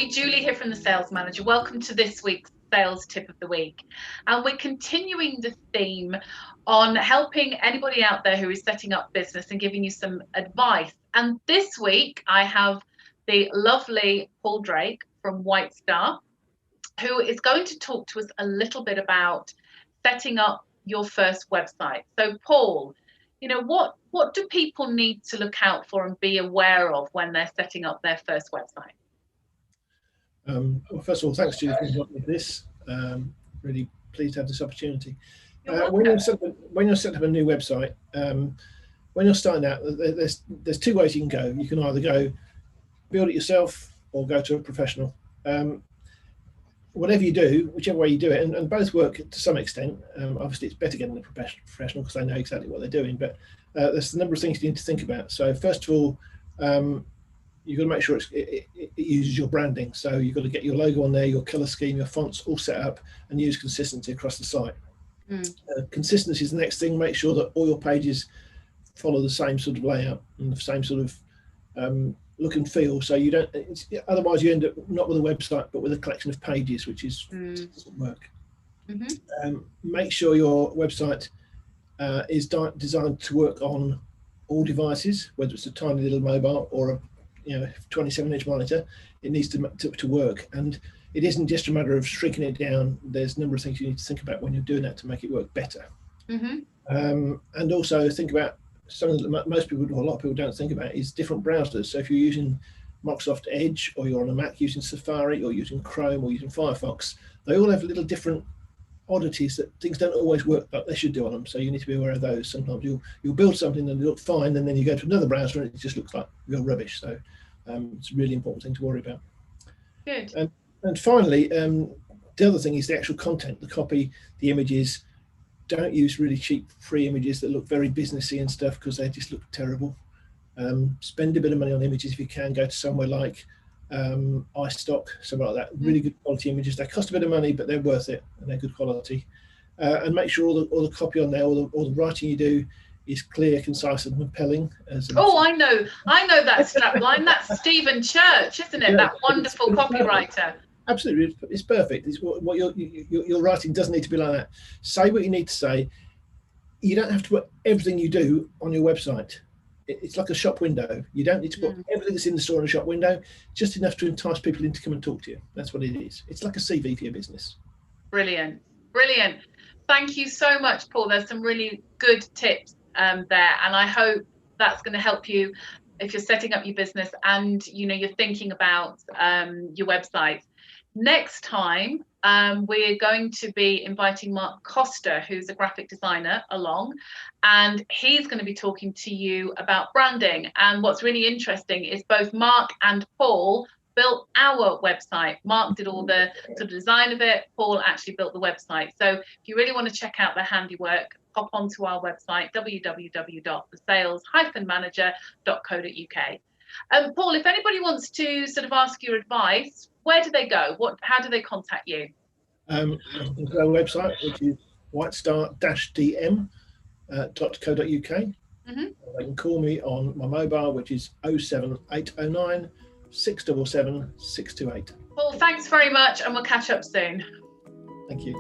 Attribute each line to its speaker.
Speaker 1: everybody, Julie here from the Sales Manager. Welcome to this week's Sales Tip of the Week. And we're continuing the theme on helping anybody out there who is setting up business and giving you some advice. And this week I have the lovely Paul Drake from White Star, who is going to talk to us a little bit about setting up your first website. So Paul, you know, what do people need to look out for and be aware of when they're setting up their first website?
Speaker 2: Well, first of all, thanks, Julie, for inviting me to this. Really pleased to have this opportunity. When you're setting up a new website, when you're starting out, there's two ways you can go. You can either go build it yourself or go to a professional. Whatever you do, whichever way you do it, and both work to some extent. Obviously, it's better getting a professional because they know exactly what they're doing, but there's a number of things you need to think about. So first of all, you've got to make sure it uses your branding. So you've got to get your logo on there, your color scheme, your fonts all set up, and use consistency across the site. Consistency is the next thing. Make sure that all your pages follow the same sort of layout and the same sort of look and feel. So you don't. Otherwise, you end up not with a website, but with a collection of pages, which doesn't work. Make sure your website is designed to work on all devices, whether it's a tiny little mobile or a 27-inch monitor. It needs to work, and it isn't just a matter of shrinking it down. There's a number of things you need to think about when you're doing that to make it work better. And also think about something that most people, or a lot of people, don't think about is different browsers. So if you're using Microsoft Edge, or you're on a Mac using Safari, or using Chrome, or using Firefox, they all have little different oddities that things don't always work like they should do on them. So you need to be aware of those. Sometimes you'll build something and it looks fine, and then you go to another browser and it just looks like real rubbish. So it's a really important thing to worry about.
Speaker 1: Good.
Speaker 2: And finally, the other thing is the actual content, the copy, the images. Don't use really cheap free images that look very businessy and stuff, because they just look terrible. Spend a bit of money on images if you can. Go to somewhere like iStock, something like that. Really good quality images. They cost a bit of money, but they're worth it, and they're good quality. And make sure all the copy on there, all the writing you do, is clear, concise, and compelling.
Speaker 1: I know that strapline. That's Stephen Church, isn't it? Yeah, that wonderful copywriter.
Speaker 2: Absolutely, it's perfect. It's what your writing doesn't need to be like that. Say what you need to say. You don't have to put everything you do on your website. It's like a shop window. You don't need to put everything that's in the store in a shop window. Just enough to entice people in to come and talk to you. That's what it is. It's like a CV for your business.
Speaker 1: Brilliant. Thank you so much, Paul. There's some really good tips there, and I hope that's going to help you if you're setting up your business and you're thinking about your website. Next time, we're going to be inviting Mark Costa, who's a graphic designer, along, and he's going to be talking to you about branding. And what's really interesting is both Mark and Paul built our website. Mark did all the sort of design of it. Paul actually built the website. So if you really want to check out their handiwork, hop onto our website, www.thesales-manager.co.uk. Paul, if anybody wants to sort of ask your advice, where do they go? How do they contact you?
Speaker 2: Our website, which is whitestar-dm.co.uk. They can call me on my mobile, which is 07809 677 628.
Speaker 1: Paul, thanks very much, and we'll catch up soon.
Speaker 2: Thank you.